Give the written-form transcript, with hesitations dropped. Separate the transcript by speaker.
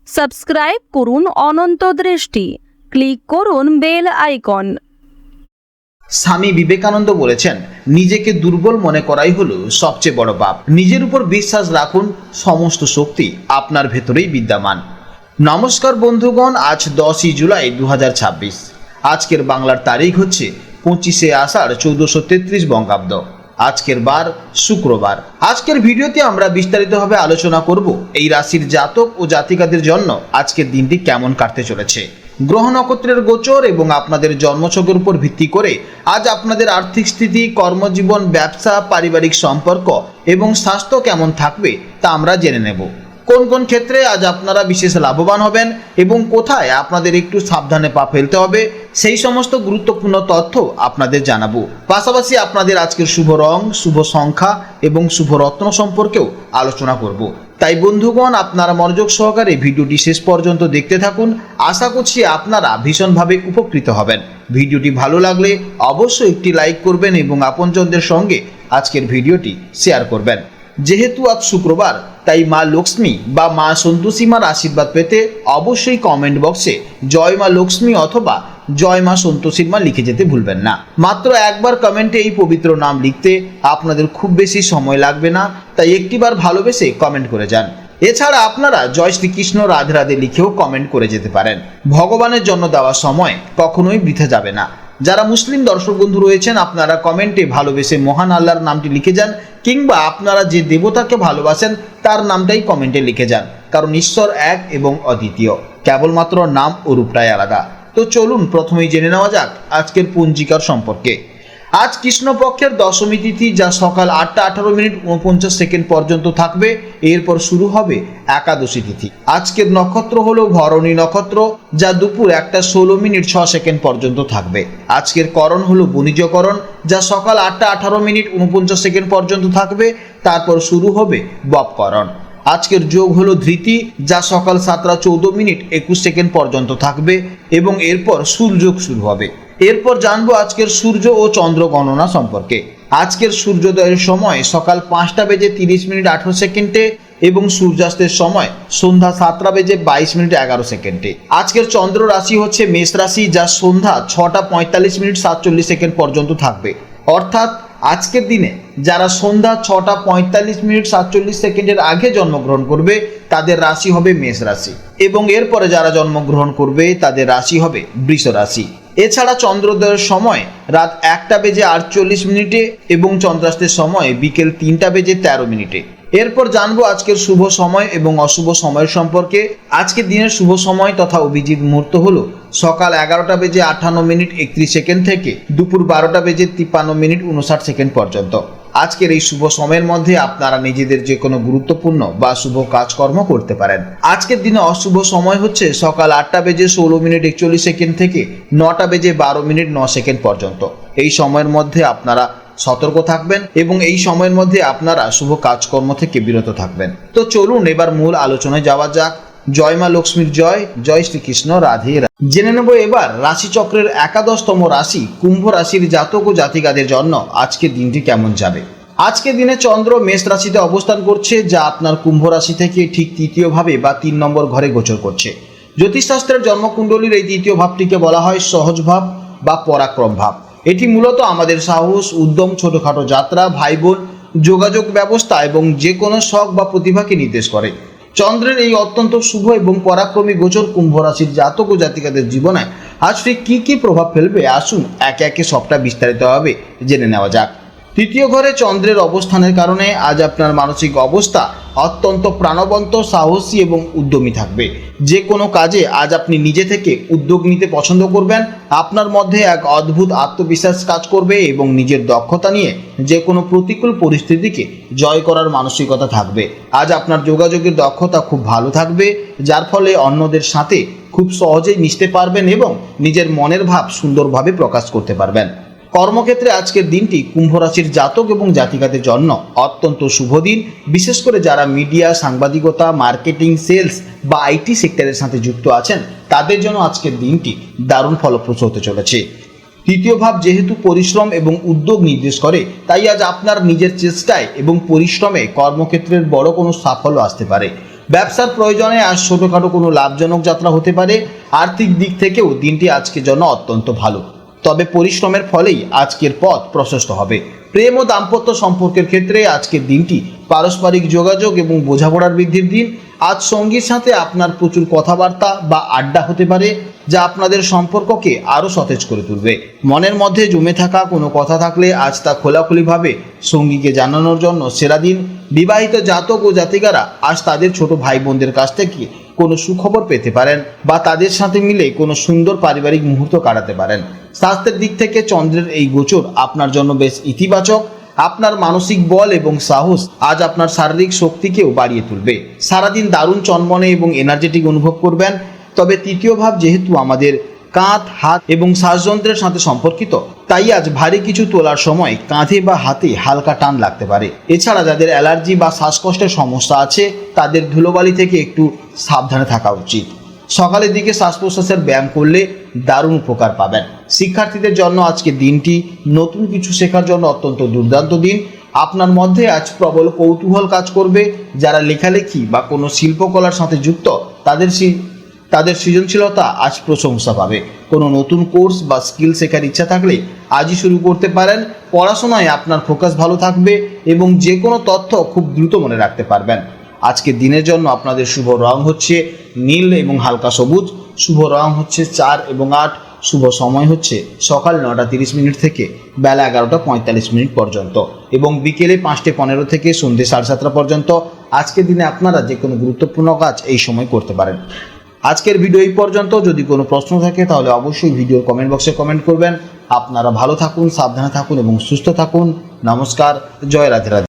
Speaker 1: Subscribe করুন অনন্ত দৃষ্টি, click করুন বেল আইকন।
Speaker 2: স্বামী বিবেকানন্দ বলেছেন, নিজেকে দুর্বল মনে করাই হলো সবচেয়ে বড় পাপ। নিজের উপর বিশ্বাস রাখুন, সমস্ত শক্তি আপনার ভেতরেই বিদ্যমান। নমস্কার বন্ধুগণ, আজ 10ই জুলাই 2026। আজকের বাংলার তারিখ হচ্ছে 25শে আষাঢ় 1433 বঙ্গাব্দ। আজকের বার শুক্রবার। আজকের ভিডিওতে আমরা বিস্তারিতভাবে আলোচনা করব এই রাশির জাতক ও জাতিকাদের জন্য আজকের দিনটি কেমন কাটতে চলেছে, গ্রহ নক্ষত্রের গোচর এবং আপনাদের জন্মছকের উপর ভিত্তি করে আজ আপনাদের আর্থিক স্থিতি, কর্মজীবন, ব্যবসা, পারিবারিক সম্পর্ক এবং স্বাস্থ্য কেমন থাকবে তা আমরা জেনে নেব। কোন কোন ক্ষেত্রে আজ আপনারা বিশেষ লাভবান হবেন এবং কোথায় আপনাদের একটু সাবধানে পা ফেলতে হবে, সেই সমস্ত গুরুত্বপূর্ণ তথ্য আপনাদের জানাবো। পাশাপাশি আপনাদের আজকের শুভ রং, শুভ সংখ্যা এবং শুভ রত্ন সম্পর্কেও আলোচনা করব। তাই বন্ধুগণ, আপনারা মনোযোগ সহকারে ভিডিওটি শেষ পর্যন্ত দেখতে থাকুন। আশা করছি আপনারা ভীষণভাবে উপকৃত হবেন। ভিডিওটি ভালো লাগলে অবশ্যই একটি লাইক করবেন এবং আপনজনদের সঙ্গে আজকের ভিডিওটি শেয়ার করবেন। যেহেতু আজ শুক্রবার, তাই মা লক্ষ্মী বা মা সন্তোষী মার আশীর্বাদ পেতে অবশ্যই কমেন্ট বক্সে জয় মা লক্ষ্মী অথবা জয় মা সন্তোষীর মা লিখে যেতে ভুলবেন না। মাত্র একবার কমেন্টে এই পবিত্র নাম লিখতে আপনাদের খুব বেশি সময় লাগবে না, তাই একটিবার ভালোবেসে কমেন্ট করে যান। এছাড়া আপনারা জয় শ্রীকৃষ্ণ, রাধে রাধে লিখেও কমেন্ট করে যেতে পারেন। ভগবানের জন্য দেওয়া সময় কখনোই বৃথা যাবে না। যারা মুসলিম দর্শক বন্ধু রয়েছেন, আপনারা কমেন্টে ভালোবেসে মহান আল্লাহর নামটি লিখে যান, কিংবা আপনারা যে দেবতাকে ভালোবাসেন তার নামটাই কমেন্টে লিখে যান, কারণ ঈশ্বর এক এবং অদ্বিতীয়, কেবলমাত্র নাম ও রূপটাই আলাদা। তো চলুন প্রথমেই জেনে নেওয়া যাক আজকের পঞ্জিকার সম্পর্কে। আজ কৃষ্ণপক্ষের দশমী তিথি, যা সকাল 8টা 18:49 পর্যন্ত থাকবে। এরপর শুরু হবে একাদশী তিথি। আজকের নক্ষত্র হলো ভরণী নক্ষত্র, যা দুপুর 1টা 16:06 পর্যন্ত থাকবে। আজকের করণ হলো বণিজকরণ, যা সকাল 8টা 18:49 পর্যন্ত থাকবে। তারপর শুরু হবে বপকরণ। আজকের যোগ হলো ধৃতি, যা সকাল 7টা 14:21 পর্যন্ত থাকবে এবং এরপর সূর্যযোগ শুরু হবে। এরপর জানবো আজকের সূর্য ও চন্দ্র গণনা সম্পর্কে। আজকের সূর্যোদয়ের সময় সকাল 5:30:18 এবং সূর্যাস্তের সময় সন্ধ্যা 7:22:11। আজকের চন্দ্র রাশি হচ্ছে মেষ রাশি, যা সন্ধ্যা 6টা 45:47 পর্যন্ত থাকবে। অর্থাৎ আজকের দিনে যারা সন্ধ্যা 6টা 45:47 আগে জন্মগ্রহণ করবে তাদের রাশি হবে মেষ রাশি, এবং এরপরে যারা জন্মগ্রহণ করবে তাদের রাশি হবে বৃষ রাশি। এছাড়া চন্দ্রোদয়ের সময় রাত 1:48 এবং চন্দ্রাস্তের সময় বিকেল 3:13। এরপর জানবো আজকের শুভ সময় এবং অশুভ সময়ের সম্পর্কে। আজকের দিনের শুভ সময় তথা অভিজিৎ মুহূর্ত হলো সকাল 11:58 থেকে দুপুর 12:53 পর্যন্ত। আজকের এই শুভ সময়ের মধ্যে আপনারা নিজেদের যে কোনো গুরুত্বপূর্ণ বা শুভ কাজকর্ম করতে পারেন। আজকের দিনে অশুভ সময় হচ্ছে সকাল 8:16:41 থেকে 9:12:09 পর্যন্ত। এই সময়ের মধ্যে আপনারা সতর্ক থাকবেন এবং এই সময়ের মধ্যে আপনারা শুভ কাজকর্ম থেকে বিরত থাকবেন। তো চলুন এবার মূল আলোচনায় যাওয়া যাক। জয় মা লক্ষ্মীর জয়, জয় শ্রীকৃষ্ণ, রাধে রাধে। জেনে নেব এবার রাশিচক্রের একাদশতম রাশি কুম্ভ রাশির জাতক ও জাতিকাদের জন্য আজকের দিনটি কেমন যাবে। আজকের দিনে চন্দ্র মেষ রাশিতে অবস্থান করছে, যা আপনার কুম্ভ রাশি থেকে ঠিক তৃতীয় ভাবে বা 3 নম্বর ঘরে গোচর করছে। জ্যোতিষশাস্ত্রের জন্মকুণ্ডলীর এই তৃতীয় ভাবটিকে বলা হয় সহজ ভাব বা পরাক্রম ভাব। এটি মূলত আমাদের সাহস, উদ্যম, ছোটখাটো যাত্রা, ভাই বোন, যোগাযোগ ব্যবস্থা এবং যে কোনো শখ বা প্রতিভাকে নির্দেশ করে। চন্দ্রের এই অত্যন্ত শুভ এবং পরাক্রমী গোচর কুম্ভ রাশির জাতক ও জাতিকাদের জীবনে আজ ঠিক কী কী প্রভাব ফেলবে, আসুন একে একে সবটা বিস্তারিতভাবে জেনে নেওয়া যাক। তৃতীয় ঘরে চন্দ্রের অবস্থানের কারণে আজ আপনার মানসিক অবস্থা অত্যন্ত প্রাণবন্ত, সাহসী এবং উদ্যমী থাকবে। যে কোনো কাজে আজ আপনি নিজে থেকে উদ্যোগ নিতে পছন্দ করবেন। আপনার মধ্যে এক অদ্ভুত আত্মবিশ্বাস কাজ করবে এবং নিজের দক্ষতা নিয়ে যে কোনো প্রতিকূল পরিস্থিতিকে জয় করার মানসিকতা থাকবে। আজ আপনার যোগাযোগের দক্ষতা খুব ভালো থাকবে, যার ফলে অন্যদের সাথে খুব সহজেই মিশতে পারবেন এবং নিজের মনের ভাব সুন্দরভাবে প্রকাশ করতে পারবেন। কর্মক্ষেত্রে আজকের দিনটি কুম্ভ রাশির জাতক এবং জাতিকাদের জন্য অত্যন্ত শুভ দিন। বিশেষ করে যারা মিডিয়া, সাংবাদিকতা, মার্কেটিং, সেলস বা আইটি সেক্টরের সাথে যুক্ত আছেন তাদের জন্য আজকের দিনটি দারুণ ফলপ্রসূ হতে চলেছে। তৃতীয় ভাব যেহেতু পরিশ্রম এবং উদ্যোগ নির্দেশ করে, তাই আজ আপনার নিজের চেষ্টায় এবং পরিশ্রমে কর্মক্ষেত্রের বড় কোনো সাফল্য আসতে পারে। ব্যবসার প্রয়োজনে আজ ছোটখাটো কোনো লাভজনক যাত্রা হতে পারে। আর্থিক দিক থেকেও দিনটি আজকের জন্য অত্যন্ত ভালো, তবে পরিশ্রমের ফলেই আজকের পথ প্রশস্ত হবে। প্রেম ও দাম্পত্য সম্পর্কের ক্ষেত্রে আজকের দিনটি পারস্পরিক যোগাযোগ এবং বোঝাপড়ার বৃদ্ধির দিন। আজ সঙ্গীর সাথে আপনার প্রচুর কথাবার্তা বা আড্ডা হতে পারে, যা আপনাদের সম্পর্ককে আরও সতেজ করে তুলবে। মনের মধ্যে জমে থাকা কোনো কথা থাকলে আজ তা খোলাখুলিভাবে সঙ্গীকে জানানোর জন্য সেরা দিন। বিবাহিত জাতক ও জাতিকারা আজ তাদের ছোট ভাই বোনদের কাছ থেকে কোনো সুখবর পেতে পারেন বা তাদের সাথে মিলে কোনো সুন্দর পারিবারিক মুহূর্ত কাটাতে পারেন। স্বাস্থ্যের দিক থেকে চন্দ্রের এই গোচর আপনার জন্য বেশ ইতিবাচক। আপনার মানসিক বল এবং সাহস আজ আপনার শারীরিক শক্তিকেও বাড়িয়ে তুলবে। সারাদিন দারুণ চনমনে এবং এনার্জেটিক অনুভব করবেন। তবে তৃতীয় ভাব যেহেতু আমাদের কাঁধ, হাত এবং শ্বাসযন্ত্রের সাথে সম্পর্কিত, তাই আজ ভারী কিছু তোলার সময় কাঁধে বা হাতে হালকা টান লাগতে পারে। এছাড়া যাদের অ্যালার্জি বা শ্বাসকষ্টের সমস্যা আছে তাদের ধুলোবালি থেকে একটু সাবধানে থাকা উচিত। সকালের দিকে শ্বাস প্রশ্বাসের ব্যায়াম করলে দারুণ উপকার পাবেন। শিক্ষার্থীদের জন্য আজকে দিনটি নতুন কিছু শেখার জন্য অত্যন্ত দুর্দান্ত দিন। আপনার মধ্যে আজ প্রবল কৌতূহল কাজ করবে। যারা লেখালেখি বা কোনো শিল্পকলার সাথে যুক্ত তাদের সৃজনশীলতা আজ প্রশংসা পাবে। কোনো নতুন কোর্স বা স্কিল শেখার ইচ্ছা থাকলে আজই শুরু করতে পারেন। পড়াশোনায় আপনার ফোকাস ভালো থাকবে এবং যে কোনো তথ্য খুব দ্রুত মনে রাখতে পারবেন। আজকের দিনের জন্য আপনাদের শুভ রং হচ্ছে নীল এবং হালকা সবুজ। শুভ রং হচ্ছে 4 এবং 8। শুভ সময় হচ্ছে সকাল 9:30 থেকে বেলা 11:45 পর্যন্ত এবং বিকেলে 5:15 থেকে সন্ধ্যে 7:30 পর্যন্ত। আজকের দিনে আপনারা যে কোনো গুরুত্বপূর্ণ কাজ এই সময় করতে পারেন। আজকের ভিডিও এই পর্যন্ত। যদি কোনো প্রশ্ন থাকে তাহলে অবশ্যই ভিডিওর কমেন্ট বক্সে কমেন্ট করবেন। আপনারা ভালো থাকুন, সাবধানে থাকুন এবং সুস্থ থাকুন। নমস্কার, জয় রাধে রাধে।